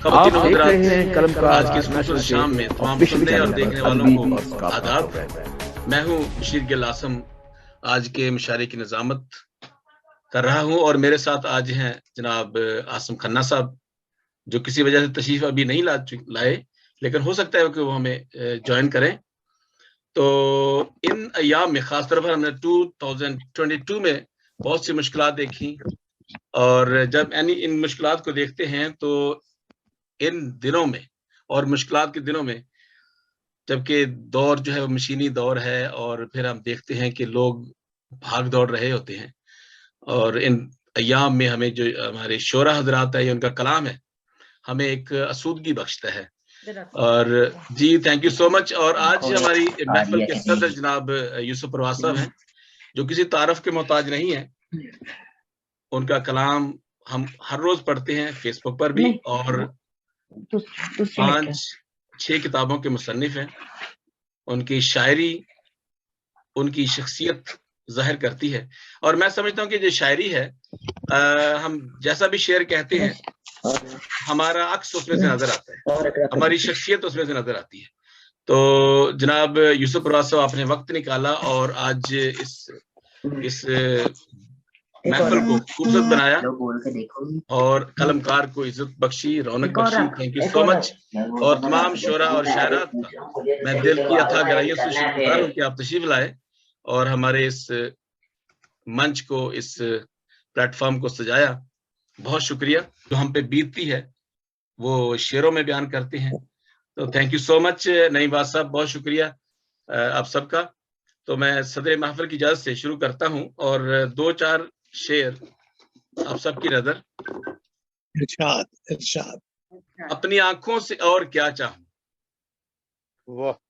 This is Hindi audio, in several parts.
आप खवातीन देख रहे हज़रात, हैं कलमकार आज की इस खूबसूरत शाम में तमाम सुनने और देखने वालों को आदाब। मैं हूँ बशीर गिल आसम, आज के मुशायरे की निज़ामत कर रहा हूँ और मेरे साथ आज हैं जनाब आसिम खन्ना साहब, जो किसी वजह से तशरीफ अभी नहीं लाए, लेकिन हो सकता है कि वो हमें ज्वाइन करें। तो इन अय्याम में खास तौर पर हमने 2022 में बहुत सी मुश्किलात देखी और जब यानी इन मुश्किलात को देखते हैं तो इन दिनों में और मुश्किलात के दिनों में, जबकि दौर जो है वो मशीनी दौर है और फिर हम देखते हैं कि लोग भाग दौड़ रहे होते हैं और इन अय्याम में हमें जो हमारे शोरा हज़रात है, उनका कलाम है, हमें एक आसूदगी बख्शता है। और जी थैंक यू सो मच। और आज हमारी महफिल के सदर जनाब यूसुफ परवाज़ साहब हैं, जो किसी तारफ के मोहताज नहीं है। उनका कलाम हम हर रोज पढ़ते हैं फेसबुक पर भी और 5-6 किताबों के मुसन्निफ हैं। उनकी शायरी उनकी शख्सियत ज़ाहिर करती है और मैं समझता हूँ कि जो शायरी है, हम जैसा भी शेर कहते हैं, हमारा अक्स उसमें से नजर आता है, हमारी शख्सियत उसमें से नजर आती है। तो जनाब यूसुफ परवाज़ साहब, आपने वक्त निकाला और आज इस महफिल को खूबसूरत बनाया और कलमकार को इज्जत बख्शी, रौनक बख्शी। Thank you so much. और तमाम शोरा और शायरात का मैं दिल की अथाह गहराइयों से शुक्रगुजार हूँ कि आप तशरीफ लाए और हमारे इस मंच को, इस प्लेटफॉर्म को सजाया। बहुत शुक्रिया। जो हम पे बीतती है वो शेरों में बयान करते हैं। तो thank you so much Naeem was साहब, बहुत शुक्रिया आप सबका। तो मैं सदर महफिल की इजाजत से शुरू करता हूँ और 2-4 शेर आप सबकी नजर। इरशाद इरशाद। अपनी आंखों से और क्या चाहूं,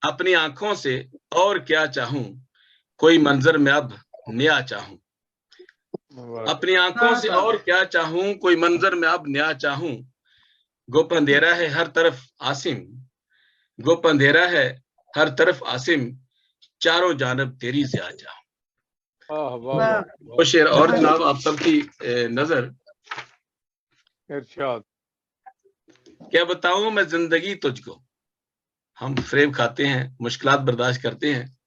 अपनी आंखों से और क्या चाहूं, कोई मंजर में अब नया चाहूं। अपनी आंखों से और क्या चाहूं, कोई मंजर में अब नया चाहूं। गुप अंधेरा है हर तरफ आसिम, गुप अंधेरा है हर तरफ आसिम, चारों जानब तेरी ज़िया चाहूं। वो शेर और जनाब आप सबकी नजर। इरशाद। क्या बताऊं मैं जिंदगी तुझको, हम फ्रेब खाते हैं, मुश्किलात बर्दाश्त करते हैं।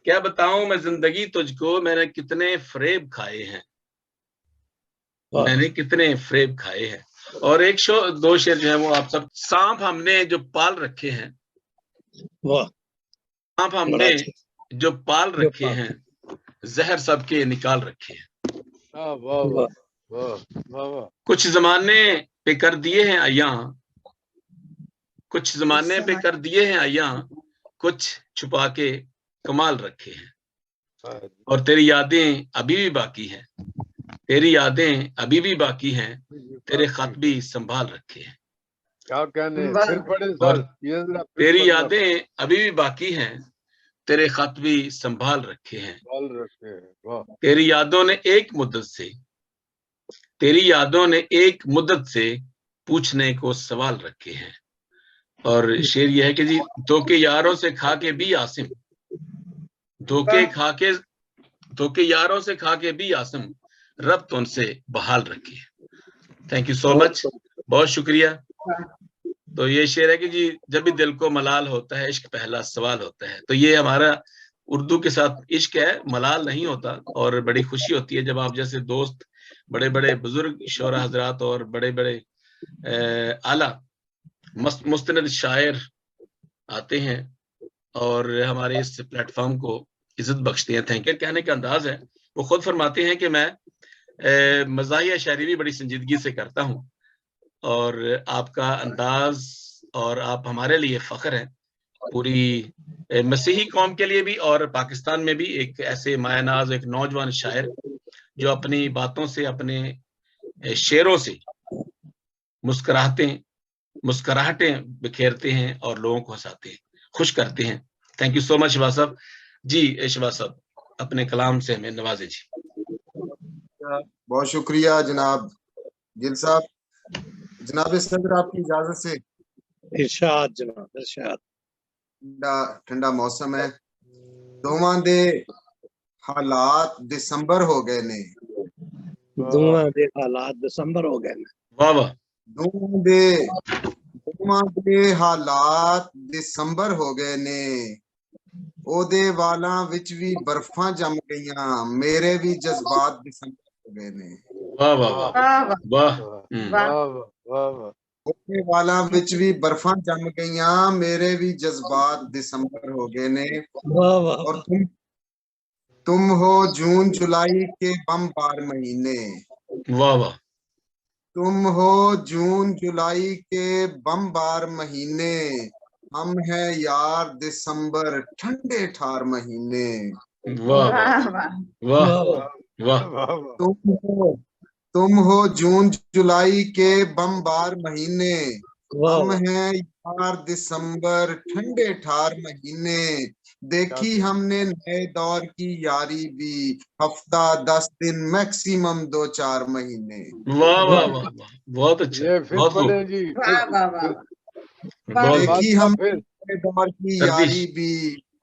क्या बताऊं मैं जिंदगी तुझको, मैंने कितने फ्रेब खाए हैं, मैंने कितने फ्रेब खाए हैं। और एक 2 शेर जो है वो आप सब। सांप हमने जो पाल रखे हैं, सांप हमने जो पाल रखे हैं, जहर सबके निकाल रखे हैं। कुछ जमाने पे कर दिए हैं अय्यां, कुछ जमाने पे कर दिए हैं अय्यां, कुछ छुपा के कमाल रखे हैं। और तेरी यादें अभी भी बाकी हैं, तेरी यादें अभी भी बाकी हैं, तेरे खत भी संभाल रखे हैं। क्या कहने, फिर पढ़े और सर, तेरी यादें अभी भी बाकी हैं, तेरे खत भी संभाल रखे हैं। तेरी यादों ने एक मुद्दत से, तेरी यादों ने एक मुद्दत से पूछने को सवाल रखे हैं। और शेर यह है कि जी, धोखे यारों से खा के भी आसिम, धोखे यारों से खा के भी आसिम, रब तो उनसे बहाल रखे। थैंक यू सो मच, बहुत शुक्रिया। तो ये शेर है कि जी, जब भी दिल को मलाल होता है, इश्क पहला सवाल होता है। तो ये हमारा उर्दू के साथ इश्क है, मलाल नहीं होता। और बड़ी खुशी होती है जब आप जैसे दोस्त, बड़े बड़े बुजुर्ग शोरा हजरात और बड़े बड़े आला मुस्तनद शायर आते हैं और हमारे इस प्लेटफॉर्म को इज्जत बख्शते हैं। थैंक यू कहने का अंदाज है। वो खुद फरमाते हैं कि मैं मज़ाहिया शायरी भी बड़ी संजीदगी से करता हूँ और आपका अंदाज और आप हमारे लिए फख्र हैं, पूरी मसीही कौम के लिए भी और पाकिस्तान में भी। एक ऐसे मायानाज, एक नौजवान शायर जो अपनी बातों से, अपने शेरों से मुस्कुराहटें बिखेरते हैं और लोगों को हंसाते हैं, खुश करते हैं। Thank you so much Shiva साहब। जी शिवा साहब, अपने कलाम से हमें नवाजे जी। बहुत शुक्रिया जनाब गिल साहब। जनाब सदर, आपकी इजाजत से। इरशाद जनाब, इरशाद। ठंडा मौसम है, दोवां दे हालात दिसंबर हो गए ने, दोवां दे हालात दिसंबर हो गए ने। वाह वाह। दोवां दे हुकुमां दे हालात दिसंबर हो गए ने, ओदे वाला विच भी बर्फां जम गईयां, मेरे भी जज्बात दिसंबर हो गए ने। वाह वाह वाह वाह वाह वाह वाह वाह ओदे वाला विच भी बर्फां जम गईयां, मेरे भी जज्बात दिसंबर हो गए ने। वाह वाह और तुम हो जून जुलाई के बमबार महीने, वाह वाह तुम हो जून जुलाई के बमबार महीने, हम हैं यार दिसंबर ठंडे ठार महीने। वाह वाह वाह वाह वाह वाह वाह तुम हो जून जुलाई के बमबार महीने, वाह हम वाह हैं यार दिसंबर ठंडे ठार महीने। देखी हमने नए दौर की यारी भी, हफ्ता 10 दिन मैक्सिमम 2-4 महीने। वाह वाह वाह वाह बहुत अच्छा ये फिर बहुत खूब पढ़े जी, वाह वाह वाह फिर वाह देखी बादशाह हमने फिर नए दौर की जगदीश यारी भी,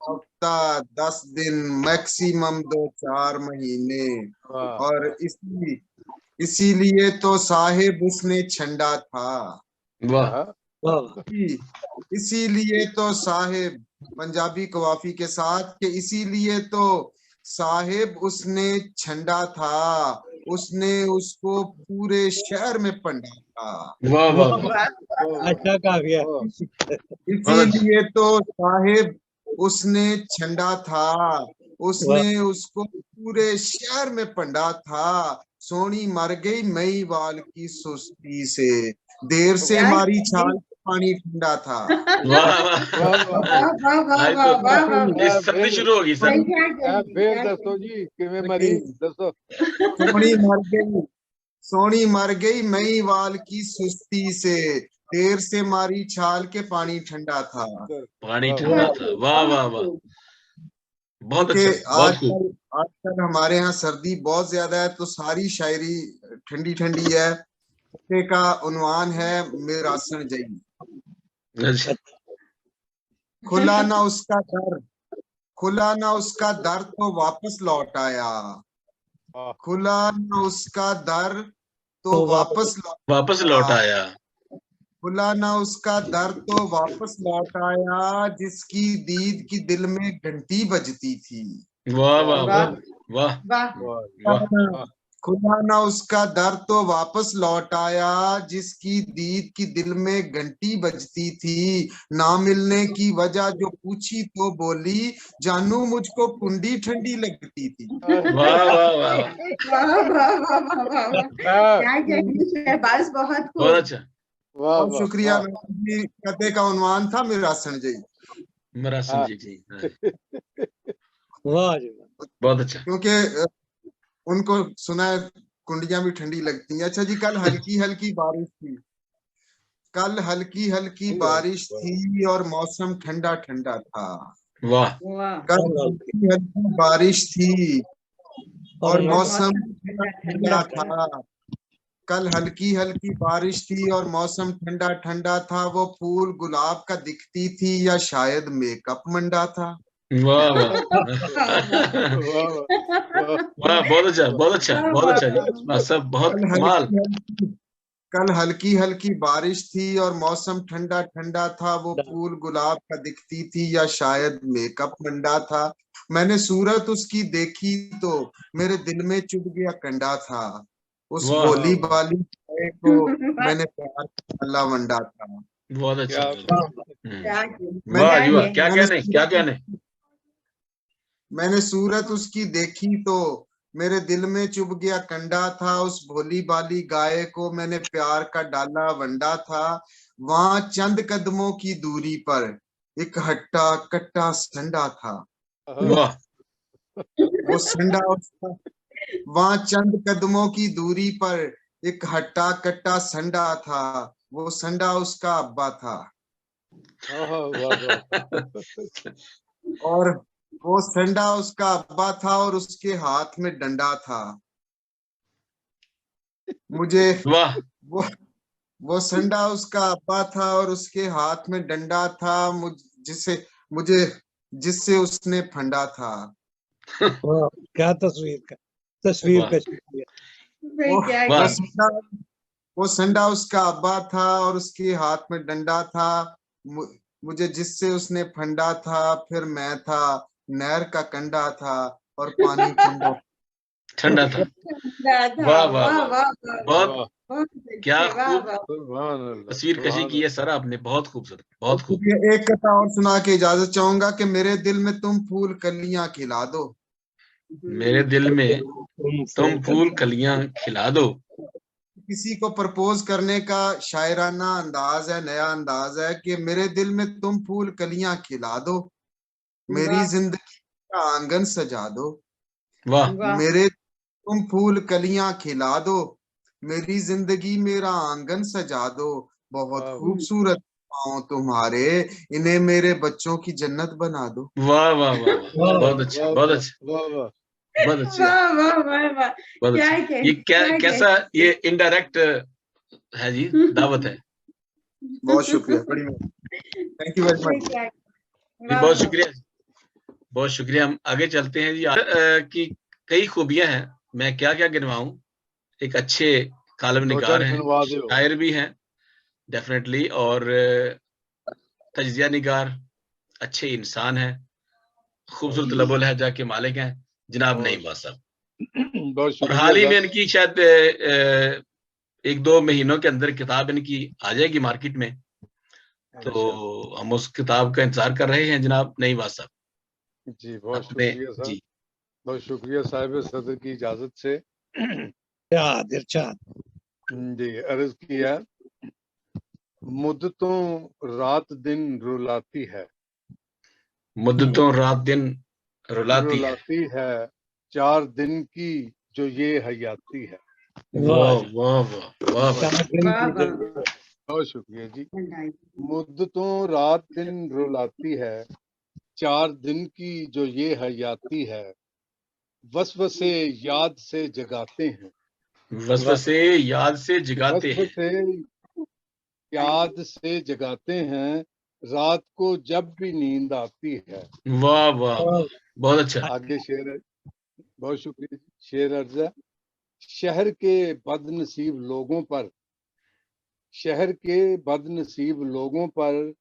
हफ्ता 10 दिन मैक्सिमम 2-4 महीने। वाह और इसीलिए तो साहिब उसने छंडा था, वाह हाँ, वाह इसीलिए तो साहिब, पंजाबी कवाफी के साथ, कि इसीलिए तो साहिब उसने छंडा था, उसने उसको पूरे शहर में पंडा था। वाह वाह वाह वाह वाह अच्छा काव्य वाह बहुत अच्छा इसीलिए तो साहिब उसने छंडा था, उसने उसको पूरे शहर में पंडा था। सोनी मर गई मई वाल की सुस्ती से, देर से क्या मारी छाल, पानी ठंडा था। वाह वाह वाह वाह वाह वाह वाह आज वाह तो वाह वाह ये सर्दी शुरू होगी सर फिर दसो जी किवें मरी दसो। सोनी मर गई, सोनी मर गई मई वाल की सुस्ती से, देर से मारी छाल के पानी ठंडा था। पानी वाह, ठंडा था वाह वाह वाह बहुत कि अच्छा बहुत खूब आजकल हमारे यहाँ सर्दी बहुत ज्यादा है, तो सारी शायरी ठंडी ठंडी है। उसके का उन्वान है मेरासन जई। अच्छा खुला ना उसका दर, खुला ना उसका दर तो वापस लौट आया, वाह, खुला ना उसका दर तो तो वापस लौट वापस लौट आया खुला ना उसका दर तो वापस लौट आया, जिसकी दीद की दिल में घंटी बजती थी। वाह वाह वाह वाह वाह वाह वाह, वाह खुदा ना उसका दर तो वापस लौट आया, जिसकी दीद की दिल में घंटी बजती थी। ना मिलने की वजह जो पूछी तो बोली, जानू मुझको कुंडी ठंडी लगती थी। वाह वाह वाह वाह वाह वाह वाह वाह वाह क्या जगदीश शहबाज बहुत बहुत खूब अच्छा वाह बहुत वाह शुक्रिया। वाह, मेरी कते का उन्वान था मेरासन जी, मेरा संजय जी हाँ, वाह जी वाह। बहुत अच्छा क्योंकि उनको सुना है कुंडियां भी ठंडी लगती हैं। अच्छा जी, कल हल्की हल्की बारिश थी, कल हल्की हल्की बारिश थी और मौसम ठंडा ठंडा था। वाह वाह कल हल्की हल्की बारिश थी और और मौसम मौसम ठंडा ठंडा ठंडा था। कल हल्की हल्की बारिश थी और मौसम ठंडा ठंडा था। वो फूल गुलाब का दिखती थी या शायद मेकअप मंडा था। वाह वाह वाह, वाह, वाह बहुत अच्छा जी वाह, सब बहुत कल कमाल हल्की हल्की कल हल्की हल्की बारिश थी और मौसम ठंडा ठंडा था। वो फूल गुलाब का दिखती थी या शायद मेकअप मंडा था। मैंने सूरत उसकी देखी तो मेरे दिल में चुभ गया कंडा था। उस वाह भोली भाली गाय को मैंने प्यार का गला वंडा था। बहुत अच्छा क्या क्या वाह जी वाह क्या क्या मैंने कहने मैंने सूरत उसकी देखी तो मेरे दिल में चुभ गया कंडा था। उस भोली भाली गाय को मैंने प्यार का डाला वंडा था। वहां चंद कदमों की दूरी पर एक हट्टा कट्टा संडा था। वाह वो संडा उसका वहां चंद कदमों की दूरी पर एक हट्टा कट्टा संडा था। वो संडा उसका अब्बा था। और वो संडा उसका अब्बा था और उसके हाथ में डंडा था। मुझे वाह वो वो संडा उसका अब्बा था और उसके हाथ में डंडा था। जिसे मुझे जिससे उसने फंडा था। वाह, क्या तस्वीर का वाह शुक्रिया। वो क्या वो वाह संडा वो संडा उसका अब्बा था और उसके हाथ में डंडा था। मुझे जिससे उसने फंडा था, फिर मैं था, नहर का कंडा था और पानी ठंडा। ठंडा था। वाह वाह वाह, बहुत वाह बहुत क्या अच्छे, वाह खूब वाह। सुभान अल्लाह तस्वीर कशी सुभान की है सर आपने, बहुत खूबसूरत, बहुत खूब। ये एक कथा और सुना के इजाजत चाहूंगा कि मेरे दिल में तुम फूल कलियां खिला दो। मेरे दिल में तुम फूल कलियां खिला दो। किसी को प्रपोज करने का शायराना अंदाज है, नया अंदाज है कि मेरे दिल में तुम फूल कलियां खिला दो, मेरी वाह जिंदगी का आंगन सजा दो। वाह वाह मेरे तुम फूल कलियां खिला दो, मेरी जिंदगी मेरा आंगन सजा दो। बहुत वाह खूबसूरत पाँव तुम्हारे, इन्हें मेरे बच्चों की जन्नत बना दो। वाह वाह वाह वाह, वाह बहुत अच्छा, वाह बहुत वाह अच्छा, वाह वाह बहुत अच्छा, वाह वाह वाह वाह। बहुत क्या अच्छा। कहे, ये क्या, क्या कैसा ये इनडायरेक्ट है जी, दावत है बहुत शुक्रिया, बड़ी थैंक यू वेरी ये मच। क्या, जी, वाह बहुत वाह। शुक्रिया, बहुत शुक्रिया। हम आगे चलते हैं जी। की कई खूबियां हैं, मैं क्या क्या गिनवाऊं। एक अच्छे कालम दो निगार चार हैं, गिनवा दो। शायर भी हैं डेफिनेटली, और तजिया निगार, अच्छे इंसान हैं, खूबसूरत लबो लहजा के मालिक हैं जनाब नईम वास साहब। बहुत और शुक्रिया हाल ही में सर। इनकी शायद 1-2 महीनों के अंदर किताब इनकी आ जाएगी मार्केट में, तो इंशाल्लाह। हम उस किताब का इंतजार कर रहे हैं जनाब नईम वास साहब। जी बहुत अपने शुक्रिया सर, जी बहुत शुक्रिया साहिब सदर की इजाजत से। इरशाद इरशाद। जी अर्ज किया, मुद्दतों रात दिन रुलाती है, मुद्दतों रात दिन रुलाती है। रुलाती है, 4 दिन की जो ये हयाती है। वाह वाह वाह वाह वाह, चार दिन वाह की वाह जो बहुत शुक्रिया जी। वाह। मुद्दतों रात दिन रुलाती है, 4 दिन की जो ये हयाती है, वसवसे याद से जगाते हैं, वसवसे याद से जगाते हैं। वसवसे याद से जगाते हैं, रात को जब भी नींद आती है। वाह वाह वाह, बहुत अच्छा। आगे शेर है, बहुत शुक्रिया। शेर अर्जा, शहर के बदनसीब लोगों पर, शहर के बदनसीब लोगों पर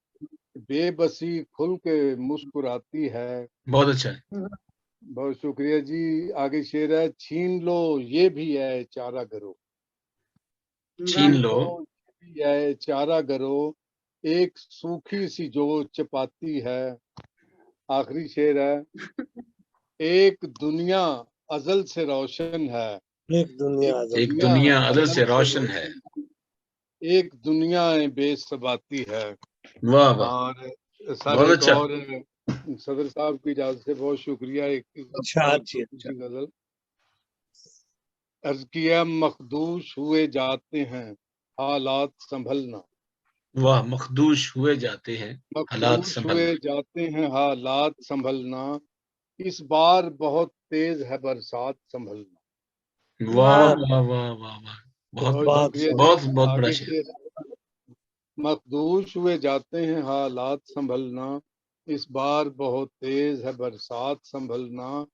बेबसी खुल के मुस्कुराती है। बहुत अच्छा है। बहुत शुक्रिया जी। आगे शेर है, छीन लो ये भी है चारा करो, छीन छीन लो लो ये भी है चारा करो, एक सूखी सी जो चपाती है। आखिरी शेर है, एक दुनिया अजल से रोशन है, एक दुनिया एक एक जब दुनिया अदल से अजल से रोशन है। रोशन, एक दुनिया बेसबाती है। वाह वाह, और सर बहुत एक अच्छा। और सदर साहब की इजाजत से बहुत शुक्रिया। एक इरशाद और जी छोटी सी गजल अर्ज किया, मखदूश हुए जाते हैं हालात संभलना, वाह, मखदूश हुए जाते हैं हालात मखदूश हुए संभलना। जाते हैं हालात संभलना, इस बार बहुत तेज है बरसात संभलना। वाह वाह वाह वाह वाह वाह, बहुत बहुत बात शुक्रिया जी। बहुत बहुत बड़ा आगे शेर। से, मखदूश हुए जाते हैं हालात संभलना, इस बार बहुत तेज है बरसात संभलना।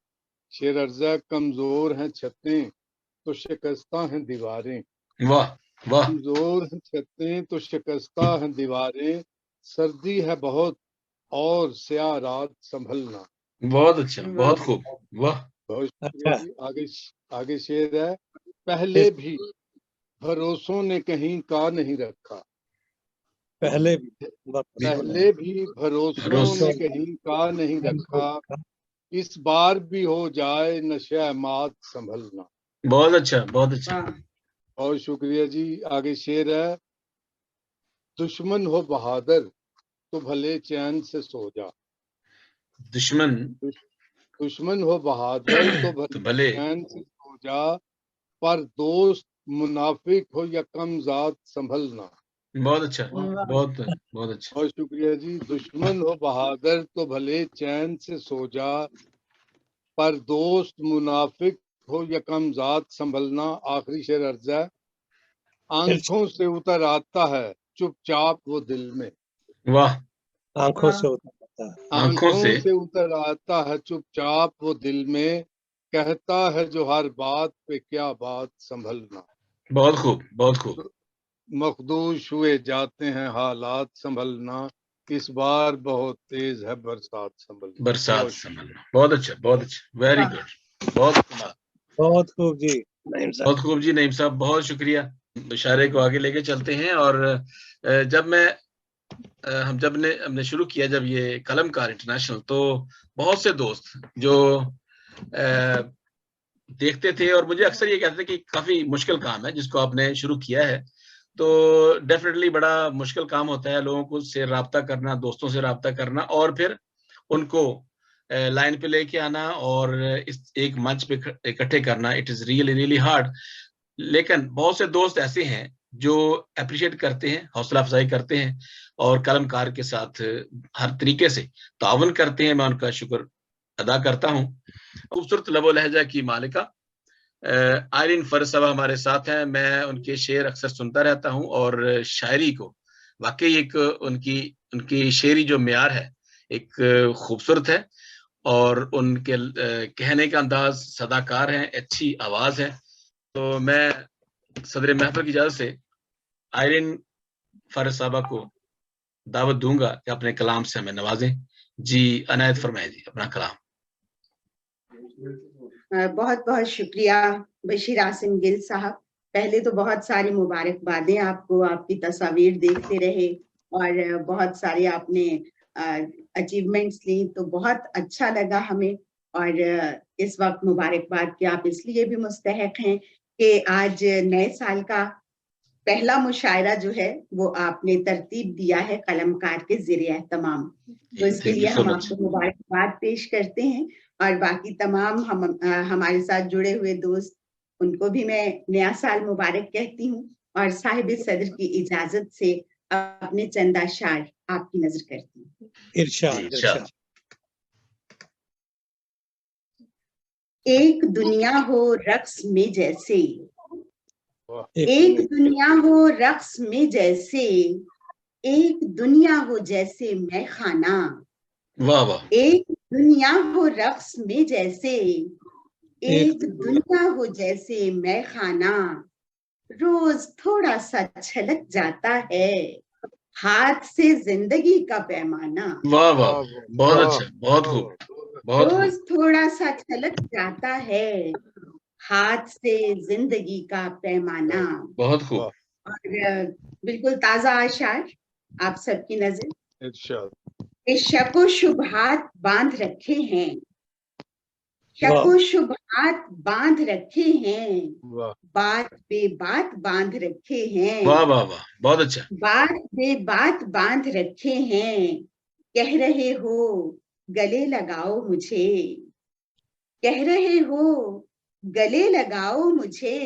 शेर अर्जा, कमजोर हैं छतें तो शिकस्ता हैं दीवारें, वाह वाह, कमजोर हैं छतें तो शिकस्ता हैं दीवारें, सर्दी है बहुत और स्याह रात संभलना। बहुत अच्छा, वाह बहुत खूब। वाह बहुत शुक्रिया अच्छा। जी। आगे आगे शेर है, पहले भी भरोसों ने कहीं का नहीं रखा, पहले भी वक्त पहले भी भरोसों भरोसे। ने कहीं का नहीं रखा, इस बार भी हो जाए नशा मात संभलना। बहुत अच्छा, बहुत अच्छा। वाह। बहुत शुक्रिया जी। आगे शेर है, दुश्मन हो बहादुर तो भले चैन से सो जा, दुश्मन दुश्मन हो बहादुर तो तो भले भले। चैन से सो जा, पर दोस्त मुनाफिक हो या कम जात संभलना। बहुत अच्छा, वाह बहुत बहुत अच्छा। बहुत शुक्रिया जी। दुश्मन हो बहादुर तो भले चैन से सो जा, पर दोस्त मुनाफिक हो या कम जात संभलना। आखिरी शेर अर्जा है, आंखों से उतर आता है चुपचाप वो दिल में, आंखों वाह से उतरता है। आंखों से। आंखों से उतर आता है चुपचाप वो दिल में, कहता है जो हर बात पे क्या बात संभलना। बहुत खूब, बहुत खूब। मखदूश हुए जाते हैं हालात संभलना, इस बार बहुत तेज है बरसात संभलना। बरसात संभलना, बहुत अच्छा, बहुत अच्छा, वेरी गुड, बहुत कमाल, बहुत खूब जी नईम साहब। बहुत खूब जी नईम साहब, बहुत शुक्रिया। इशारे को आगे लेके चलते हैं। और जब हमने शुरू किया जब ये कलमकार इंटरनेशनल, तो बहुत से दोस्त जो देखते थे और मुझे अक्सर ये कहते थे कि काफी मुश्किल काम है जिसको आपने शुरू किया है। तो डेफिनेटली बड़ा मुश्किल काम होता है लोगों को से राब्ता करना, दोस्तों से राब्ता करना और फिर उनको लाइन पे लेके आना और इस एक मंच पे इकट्ठे करना। It is really really hard. लेकिन बहुत से दोस्त ऐसे हैं जो अप्रिशिएट करते हैं, हौसला अफजाई करते हैं और कलमकार के साथ हर तरीके से ताउन करते हैं। मैं उनका शुक्र अदा करता हूँ। खूबसूरत लबो लहजा की मालिका आयरीन फरज साहब हमारे साथ हैं। मैं उनके शेर अक्सर सुनता रहता हूँ और शायरी को वाकई एक उनकी शेरी जो म्यार है एक खूबसूरत है और उनके कहने का अंदाज सदाकार है, अच्छी आवाज है। तो मैं सदर महफिल की इजाजत से आयरीन फरज साहबा को दावत दूंगा कि अपने कलाम से हमें नवाजें। जी अनायत फरमाए जी अपना कलाम। बहुत बहुत शुक्रिया बशीर आसिम गिल साहब। पहले तो बहुत सारी मुबारकबादें आपको, आपकी तस्वीर देखते रहे और बहुत सारे आपने अचीवमेंट्स ली, तो बहुत अच्छा लगा हमें। और इस वक्त मुबारकबाद के आप इसलिए भी मुस्तहक हैं कि आज नए साल का पहला मुशायरा जो है वो आपने तरतीब दिया है कलमकार के ज़रिए तमाम, तो इसके लिए हम आपको मुबारकबाद पेश करते हैं। और बाकी तमाम हमारे साथ जुड़े हुए दोस्त, उनको भी मैं नया साल मुबारक कहती हूँ और साहिब सदर की इजाजत से अपने चंद अशार आपकी नजर करती हूँ। इरशाद। एक दुनिया हो रक्स में जैसे, एक दुनिया हो रक्स में जैसे, एक दुनिया हो जैसे मैं खाना। वाह वाह। एक दुनिया हो रक्स में जैसे, एक दुनिया हो जैसे मैं खाना। रोज थोड़ा सा छलक जाता है हाथ से जिंदगी का पैमाना। वाह वाह, बहुत अच्छा, बहुत खूब, बहुत रोज थोड़ा सा छलक जाता है हाथ से जिंदगी का पैमाना। बहुत खूब। और बिल्कुल ताजा आशार आप सबकी नजर। शको शुबहात बांध रखे हैं, शको शुबहात बांध रखे हैं, बात बे बात बांध रखे हैं। वाह वाह वाह, बहुत अच्छा। बात बे बात बांध रखे हैं, कह रहे हो गले लगाओ मुझे, कह रहे हो गले लगाओ मुझे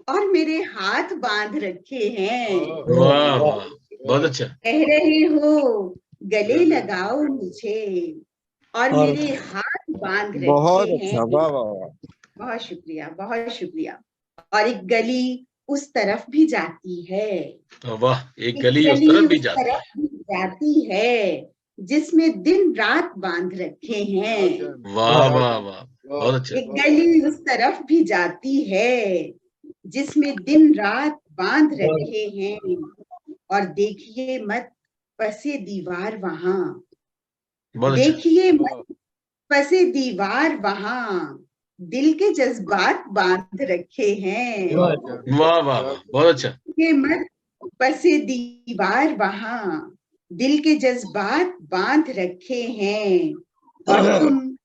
और मेरे हाथ बांध रखे हैं। वाह वाह, बहुत अच्छा। कह रहे हो गले लगाओ मुझे और मेरे हाथ बांध रखे हैं। बहुत शुक्रिया, बहुत शुक्रिया। और एक गली उस तरफ भी जाती है। वाह, एक गली उस तरफ भी जाती है जिसमें दिन रात बांध रखे हैं। वाह वाह वाह, बहुत अच्छा। एक गली उस तरफ भी जाती है जिसमें दिन रात बांध रखे हैं। और देखिए मत पसे दीवार वहां, देखिए मत पसे दीवार वहां, दिल के जज्बात बांध रखे हैं। वाह वाह वाह, बहुत अच्छा। ये मत पसे दीवार वहां, दिल के जज्बात बांध रखे हैं। और तुम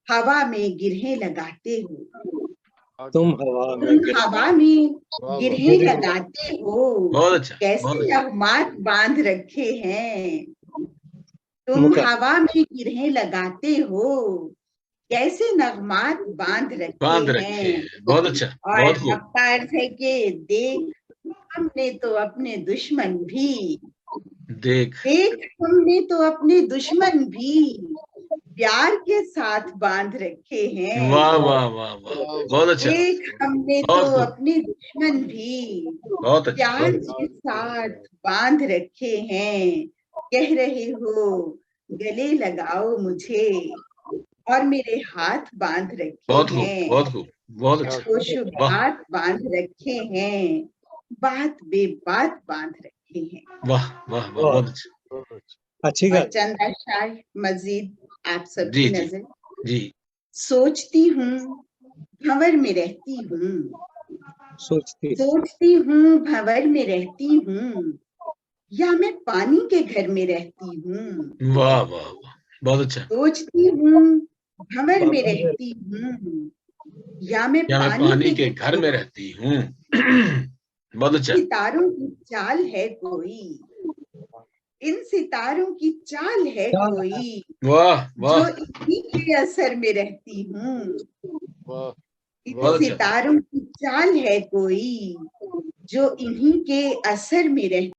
हवा में गिरहें लगाते हो, तुम हवा में गिरहें लगाते हो। बहुत अच्छा। कैसे नगमात बांध रखे हैं, तुम हवा में गिरहें लगाते हो, कैसे नगमात बांध रखे हैं। बहुत अच्छा। और अपना अर्थ है कि देख हमने तो अपने दुश्मन भी, देख हमने तो अपने दुश्मन भी प्यार के साथ बांध रखे हैं। वाह वाह वाह वाह, बहुत अच्छा। देख हमने तो अपने दुश्मन भी प्यार के साथ बांध रखे हैं। कह रहे हो गले लगाओ मुझे और मेरे हाथ बांध रखे हैं। बहुत खूब, बहुत खूब, बहुत अच्छा। शुभ हाथ बांध रखे हैं, बात बेबात बांध रखे हैं। वाह वाह वाह, बहुत अच्छा। अच्छी और बात। चंद अशार मजीद आप जी सबकी जी नजर। जी। सोचती हूँ भंवर में रहती हूँ, सोचती हूँ भंवर में रहती हूँ, या मैं पानी के घर में रहती हूँ। वाह वाह वाह, बहुत अच्छा। सोचती हूँ भंवर में रहती हूँ, या मैं या मैं पानी के के घर में रहती हूँ। बहुत अच्छा। सितारों की चाल है कोई, इन सितारों की चाल है कोई, वाह वाह, जो इन्हीं के असर में रहती हूँ। वाह इन बहुत अच्छा। सितारों की चाल है कोई, जो इन्हीं के असर में रहती